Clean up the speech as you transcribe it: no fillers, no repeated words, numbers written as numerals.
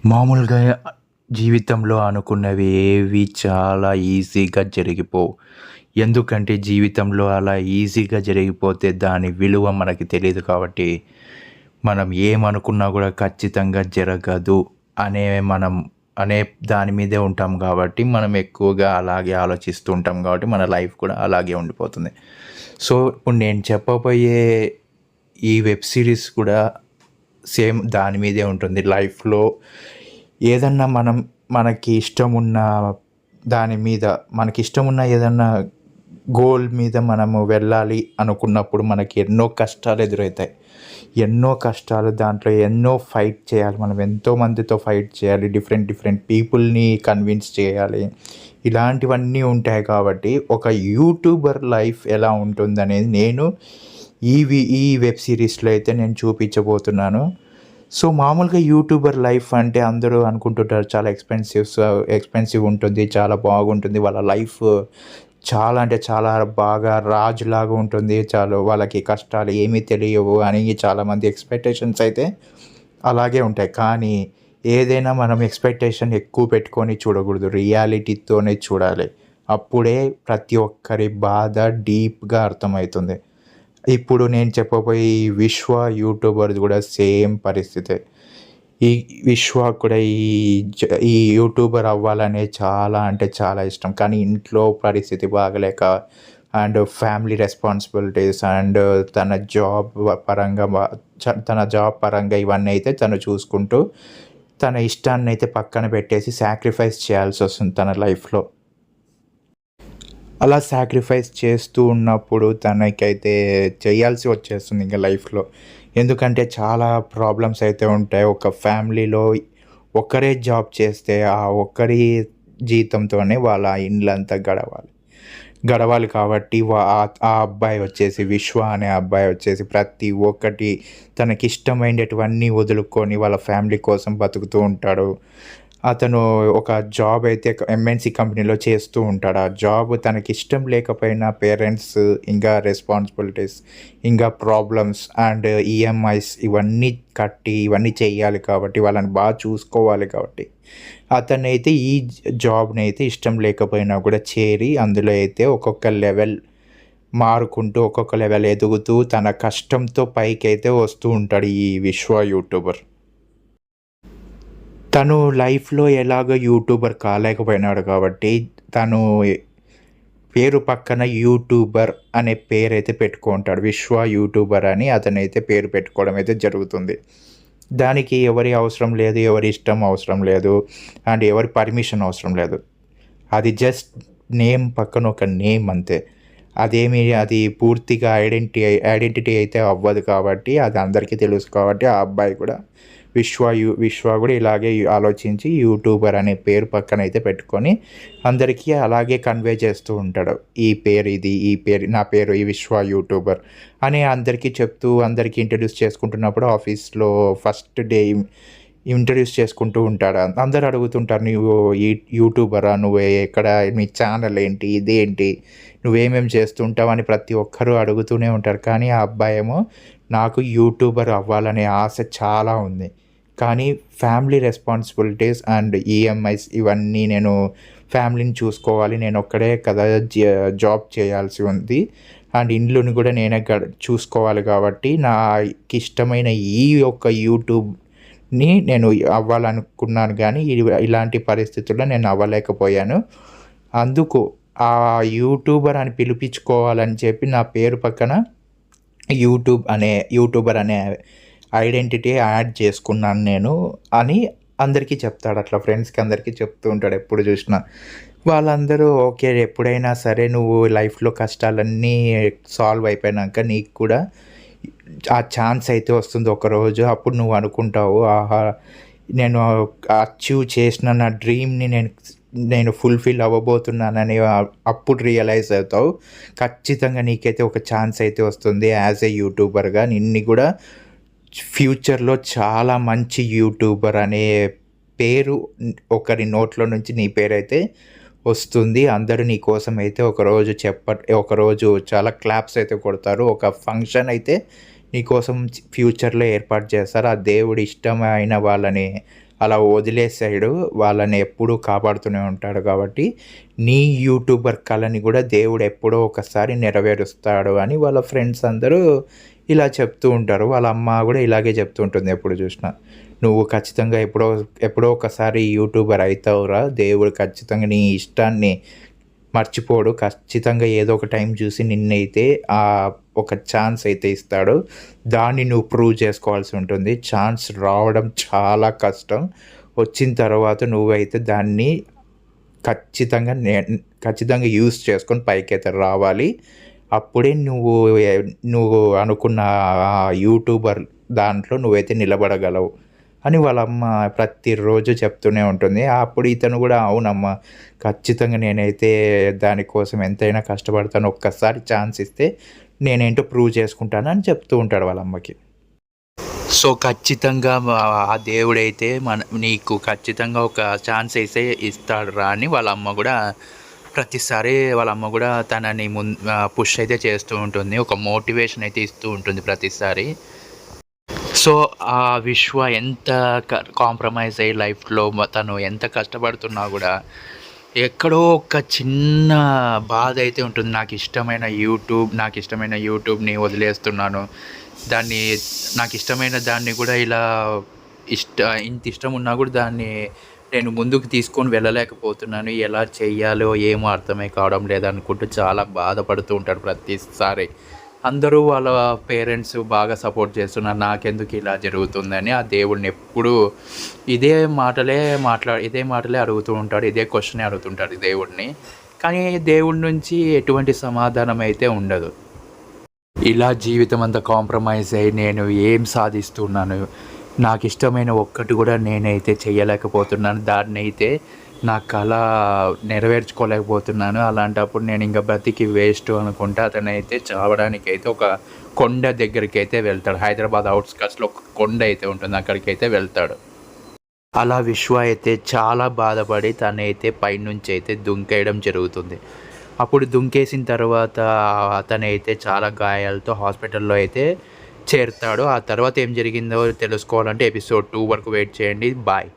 మామూలుగా జీవితంలో అనుకున్నవి ఏవి చాలా ఈజీగా జరిగిపోవు. ఎందుకంటే జీవితంలో అలా ఈజీగా జరిగిపోతే దాని విలువ మనకి తెలీదు కాబట్టి, మనం ఏమనుకున్నా గూడా ఖచ్చితంగా జరగదు అనే మనం అనే దాని మీదే ఉంటాం కాబట్టి, మనం ఎక్కువగా అలాగే ఆలోచిస్తూ ఉంటాం కాబట్టి, మన లైఫ్ కూడా అలాగే ఉండిపోతుంది. సో, ఇప్పుడు నేను చెప్పబోయే ఈ వెబ్ సిరీస్ కూడా సేమ్ దాని మీదే ఉంటుంది. లైఫ్‌లో ఏదన్నా మనకి ఇష్టమున్న దాని మీద మనకిష్టమున్న ఏదన్నా గోల్ మీద మనము వెళ్ళాలి అనుకున్నప్పుడు మనకి ఎన్నో కష్టాలు ఎదురవుతాయి. ఎన్నో కష్టాలు దాంట్లో ఎన్నో ఫైట్ చేయాలి. మనం ఎంతో మందితో ఫైట్ చేయాలి. డిఫరెంట్ డిఫరెంట్ పీపుల్‌ని కన్విన్స్ చేయాలి. ఇలాంటివన్నీ ఉంటాయి కాబట్టి ఒక యూట్యూబర్ లైఫ్ ఎలా ఉంటుందనేది నేను ఈ వెబ్ సిరీస్‌లో అయితే నేను చూపించబోతున్నాను. సో, మామూలుగా యూట్యూబర్ లైఫ్ అంటే అందరూ అనుకుంటుంటారు చాలా ఎక్స్‌పెన్సివ్ ఉంటుంది. చాలా బాగుంటుంది. వాళ్ళ లైఫ్ చాలా అంటే చాలా బాగా రాజులాగా ఉంటుంది. వాళ్ళకి కష్టాలు ఏమీ తెలియవు అని చాలామంది ఎక్స్‌పెక్టేషన్స్ అయితే అలాగే ఉంటాయి. కానీ ఏదైనా మనం ఎక్స్‌పెక్టేషన్ ఎక్కువ పెట్టుకొని చూడకూడదు. రియాలిటీతోనే చూడాలి. అప్పుడే ప్రతి ఒక్కరి బాధ డీప్‌గా అర్థమవుతుంది. ఇప్పుడు నేను చెప్పబోయే ఈ విశ్వ యూట్యూబర్‌ది కూడా సేమ్ పరిస్థితే. ఈ విశ్వ కూడా ఈ యూట్యూబర్ అవ్వాలనే చాలా అంటే చాలా ఇష్టం. కానీ ఇంట్లో పరిస్థితి బాగాలేక అండ్ ఫ్యామిలీ రెస్పాన్సిబిలిటీస్ అండ్ తన జాబ్ పరంగా తన జాబ్ పరంగా ఇవన్నీ అయితే తను చూసుకుంటూ తన ఇష్టాన్నయితే పక్కన పెట్టేసి సాక్రిఫైస్ చేయాల్సొస్తుంది తన లైఫ్‌లో. అలా సాక్రిఫైస్ చేస్తూ ఉన్నప్పుడు తనకైతే చేయాల్సి వచ్చేస్తుంది ఇంక లైఫ్‌లో. ఎందుకంటే చాలా ప్రాబ్లమ్స్ అయితే ఉంటాయి. ఒక ఫ్యామిలీలో ఒక్కరే జాబ్ చేస్తే ఆ ఒక్కరి జీతంతోనే వాళ్ళ ఇండ్లంతా గడవాలి. గడవాలి కాబట్టి ఆ అబ్బాయి వచ్చేసి విశ్వ అనే అబ్బాయి వచ్చేసి ప్రతి ఒక్కటి తనకిష్టమైనటువన్నీ వదులుకొని వాళ్ళ ఫ్యామిలీ కోసం బతుకుతూ ఉంటాడు. అతను ఒక జాబ్ అయితే ఎంఎన్‌సి కంపెనీలో చేస్తూ ఉంటాడు. ఆ జాబ్ తనకిష్టం లేకపోయినా పేరెంట్స్ ఇంకా రెస్పాన్సిబిలిటీస్, ఇంకా ప్రాబ్లమ్స్ అండ్ ఈఎంఐస్ ఇవన్నీ కట్టి ఇవన్నీ చేయాలి కాబట్టి వాళ్ళని బాగా చూసుకోవాలి కాబట్టి అతనైతే ఈ జాబ్‌నైతే ఇష్టం లేకపోయినా కూడా చేరి అందులో అయితే ఒక్కొక్క లెవెల్ మారుకుంటూ, ఒక్కొక్క లెవెల్ ఎదుగుతూ తన కష్టంతో పైకైతే వస్తూ ఉంటాడు ఈ విశ్వ యూట్యూబర్. తను లైఫ్‌లో ఎలాగో యూట్యూబర్ కాలేకపోయినాడు కాబట్టి, తను పేరు పక్కన యూట్యూబర్ అనే పేరైతే పెట్టుకుంటాడు. విశ్వ యూట్యూబర్ అని అతనైతే పేరు పెట్టుకోవడం అయితే జరుగుతుంది. దానికి ఎవరి అవసరం లేదు, ఎవరి ఇష్టం అవసరం లేదు, అండ్ ఎవరి పర్మిషన్ అవసరం లేదు. అది జస్ట్ నేమ్ పక్కన ఒక నేమ్ అంతే. అది పూర్తిగా ఐడెంటిటీ అయితే అవ్వదు కాబట్టి, అది అందరికీ తెలుసు కాబట్టి ఆ అబ్బాయి కూడా విశ్వ కూడా ఇలాగే ఆలోచించి యూట్యూబర్ అనే పేరు పక్కనైతే పెట్టుకొని అందరికీ అలాగే కన్వే చేస్తూ ఉంటాడు. నా పేరు ఈ విశ్వ యూట్యూబర్ అని అందరికీ చెప్తూ అందరికీ ఇంట్రడ్యూస్ చేసుకుంటున్నప్పుడు ఆఫీస్‌లో ఫస్ట్ డే ఇంట్రడ్యూస్ చేసుకుంటూ ఉంటాడు. అందరూ అడుగుతుంటారు, "నువ్వు యూట్యూబరా? ఎక్కడ? నీ ఛానల్ ఏంటి? ఇదేంటి? నువ్వేమేమి చేస్తుంటావు?" అని ప్రతి ఒక్కరు అడుగుతూనే ఉంటారు. కానీ ఆ అబ్బాయేమో నాకు యూట్యూబర్ అవ్వాలనే ఆశ చాలా ఉంది. కానీ ఫ్యామిలీ రెస్పాన్సిబిలిటీస్ అండ్ ఈఎంఐస్ ఇవన్నీ నేను ఫ్యామిలీని చూసుకోవాలి. నేనొక్కడే కదా జాబ్ చేయాల్సి ఉంది. అండ్ ఇండ్లుని కూడా నేనే చూసుకోవాలి కాబట్టి నాకిష్టమైన ఈ యొక్క యూట్యూబ్‌ని నేను అవ్వాలనుకున్నాను గానీ ఇలాంటి పరిస్థితుల్లో నేను అవ్వలేకపోయాను. అందుకు ఆ యూట్యూబర్ అని పిలిపించుకోవాలని చెప్పి నా పేరు పక్కన యూట్యూబర్ అనే ఐడెంటిటీ యాడ్ చేసుకున్నాను నేను అని అందరికీ చెప్తాడు. అట్లా ఫ్రెండ్స్‌కి అందరికీ చెప్తూ ఉంటాడు ఎప్పుడు చూసినా. వాళ్ళందరూ ఓకే. ఎప్పుడైనా సరే నువ్వు లైఫ్‌లో కష్టాలన్నీ సాల్వ్ అయిపోయినాక నీకు కూడా ఆ ఛాన్స్ అయితే వస్తుంది ఒకరోజు. అప్పుడు నువ్వు అనుకుంటావు, ఆహా! నేను అచీవ్ చేసిన నా డ్రీమ్‌ని నేను ఫుల్‌ఫిల్ అవ్వబోతున్నానని అప్పుడు రియలైజ్ అవుతావు. ఖచ్చితంగా నీకైతే ఒక ఛాన్స్ అయితే వస్తుంది యాస్ ఎ యూట్యూబర్‌గా. నిన్ను కూడా ఫ్యూచర్‌లో చాలా మంచి యూట్యూబర్ అనే పేరు ఒకరి నోట్లో నుంచి నీ పేరైతే వస్తుంది. అందరూ నీ కోసం అయితే ఒకరోజు చాలా క్లాప్స్ అయితే కొడతారు. ఒక ఫంక్షన్ అయితే నీకోసం ఫ్యూచర్‌లో ఏర్పాటు చేస్తారు. ఆ దేవుడి ఇష్టమైన వాళ్ళని అలా వదిలేసాడు. వాళ్ళని ఎప్పుడూ కాపాడుతూనే ఉంటాడు కాబట్టి, నీ యూట్యూబర్ కలని గూడా దేవుడు ఎప్పుడో ఒకసారి నెరవేరుస్తాడు అని వాళ్ళ ఫ్రెండ్స్ అందరూ ఇలా చెప్తూ ఉంటారు. వాళ్ళ అమ్మ గూడా ఇలాగే చెప్తూ ఉంటుంది ఎప్పుడు చూసినా. "నువ్వు ఖచ్చితంగా ఎప్పుడో ఒకసారి యూట్యూబర్ అయితావురా! దేవుడు ఖచ్చితంగా నీ ఇష్టాన్ని మర్చిపోడు. ఖచ్చితంగా ఏదో ఒక టైం చూసి నిన్నైతే ఒక ఛాన్స్ అయితే ఇస్తాడు. దాన్ని నువ్వు ప్రూవ్ చేసుకోవాల్సి ఉంటుంది. ఛాన్స్ రావడం చాలా కష్టం. వచ్చిన తర్వాత నువ్వైతే దాన్ని ఖచ్చితంగా ఖచ్చితంగా యూజ్ చేసుకొని పైకైతే రావాలి. అప్పుడే నువ్వు అనుకున్న ఆ యూట్యూబర్ దాంట్లో నువ్వైతే నిలబడగలవు" అని వాళ్ళమ్మ ప్రతిరోజు చెప్తూనే ఉంటుంది. అప్పుడు ఇతను గూడా అవునమ్మా! ఖచ్చితంగా నేనైతే దానికోసం ఎంతైనా కష్టపడతాను. ఒక్కసారి ఛాన్స్ ఇస్తే నేనేంటో ప్రూవ్ చేసుకుంటాను అని చెప్తూ ఉంటాడు వాళ్ళమ్మకి. సో, ఖచ్చితంగా ఆ దేవుడైతే నీకు ఖచ్చితంగా ఒక ఛాన్స్ అయితే ఇస్తాడురా అని వాళ్ళమ్మ గూడా ప్రతిసారి వాళ్ళమ్మ గూడా తనని పుష్ అయితే చేస్తూ ఉంటుంది. ఒక మోటివేషన్ అయితే ఇస్తూ ఉంటుంది ప్రతిసారి. సో, ఆ విశ్వ ఎంత కాంప్రమైజ్ అయ్యి లైఫ్‌లో తను ఎంత కష్టపడుతున్నా గూడా, ఎక్కడో ఒక చిన్న బాధైతే ఉంటుంది. నాకిష్టమైన యూట్యూబ్‌ని వదిలేస్తున్నాను. దాన్ని నాకిష్టమైన దాన్ని గూడా ఇలా ఇంత ఇష్టం ఉన్నా గూడా దాన్ని నేను ముందుకు తీసుకొని వెళ్ళలేకపోతున్నాను. ఎలా చెయ్యాలో ఏమో అర్థమే కావడం లేదనుకుంటూ చాలా బాధపడుతూ ఉంటాడు ప్రతిసారి. అందరూ వాళ్ళ పేరెంట్స్ బాగా సపోర్ట్ చేస్తున్నారు. నాకెందుకు ఇలా జరుగుతుందని ఆ దేవుడిని ఎప్పుడూ ఇదే మాటలే అడుగుతూ ఉంటాడు. ఇదే క్వెషనే అడుగుతుంటాడు దేవుడిని. కానీ దేవుడి నుంచి ఎటువంటి సమాధానం అయితే ఉండదు. ఇలా జీవితం అంతా కాంప్రమైజ్ అయ్యి నేను ఏం సాధిస్తున్నాను? నాకిష్టమైన ఒక్కటి కూడా నేనైతే చేయలేకపోతున్నాను. దాన్నైతే నా కల నెరవేర్చుకోలేకపోతున్నాను. అలాంటప్పుడు నేను ఇంక బ్రతికి వేస్ట్ అనుకుంటా అతనైతే చావడానికైతే ఒక కొండ దగ్గరికైతే వెళ్తాడు. హైదరాబాద్ ఔట్‌స్కట్స్‌లో ఒక కొండ అయితే ఉంటుంది. అక్కడికైతే వెళ్తాడు. అలా విశ్వ అయితే చాలా బాధపడి తనైతే పైనుంచి అయితే దుంకేయడం జరుగుతుంది. అప్పుడు దుంకేసిన తర్వాత అతనైతే చాలా గాయాలతో హాస్పిటల్‌లో అయితే చేరుతాడు. ఆ తర్వాత ఏం జరిగిందో తెలుసుకోవాలంటే ఎపిసోడ్ 2 వరకు వెయిట్ చేయండి. బాయ్.